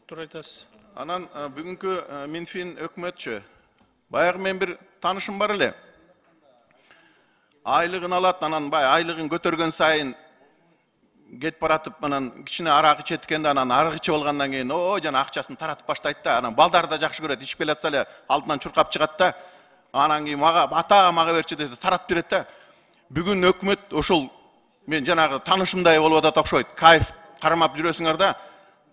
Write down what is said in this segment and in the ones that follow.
тура айтасыз. Анан бүгүнкү Минфин өкмөтчү. Баягы мен бир таанышым бар эле. Айлыгын алат, анан айлыгын көтөргөн сайын кетип баратып, анан кичине арак ичеткенде, анан арак ичип алгандан кийин, жана акчасын таратып баштайт да, анан балдар да жакшы көрөт, ичип келатса эле алдынан чуркап чыгат да, анан кийин мага берчи десе таратып берет да. Бүгүн өкмөт ошол мен жанагы таанышымдай болуп атат окшойт. Кайф кармап жүрөсүңөр да,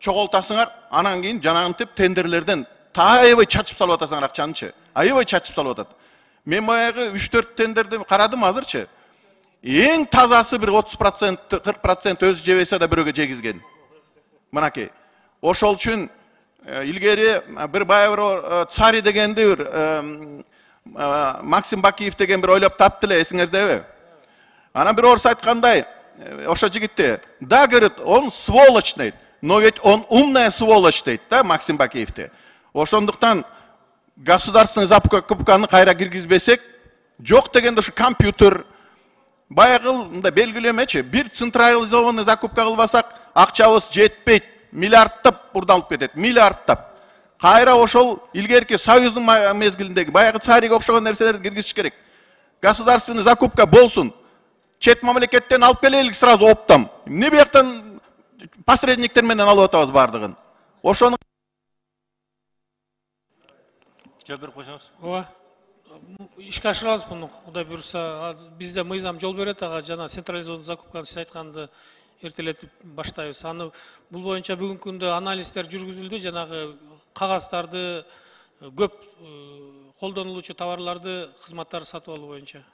чогултасыңар, анан кийин жанагынтип тендерлерден аябай чачып салып атасыңар акчанычы. Аябай чачып салып атат. Мен баягы 3-4 тендерди карадым азырчы. Эң тазасы бир 30%, 40% өзү жебесе да бирөөгө жегизген. Мынакей. Ошол үчүн илгери бир баягы Цари дегенди бир Максим Бакиев деген бир ойлоп таптты эле, эсиңиздеби? Анан бир орус айткандай, ошо жигитти, да, говорит, он сволочь дейт, но ведь он умная сволочь дейт, да, Максим Бакиевти. Ошондуктан государственный закупканы кайра киргизбесек, жок дегенде ушу компьютер, баягы мындай белгилемечи, бир централизованный закупка кылбасак, акчабыз жетпейт, миллиардтап урдалып кетет, миллиардтап. Кайра ошол илгерки Союздун мезгилиндеги баягы Цариге окшогон нерселерди киргизиш керек. Государственный закупка болсун. Чет мамлекеттен алып келелик сразу оптом. Эмне бияктан посредниктер менен алып атабыз бардыгын. Ошону Жабыр койсоңуз. Ооба. Ишке ашырабыз муну, Кудай буйруса. Бизде мыйзам жол берет ага, жана централизованный закупканы сиз айтканды эртелетип баштайбыз. Аны бул боюнча бүгүнкү күндө анализдер жүргүзүлдү, жанагы кагаздарды, көп колдонулуучу товарларды, кызматтарды сатып алуу боюнча.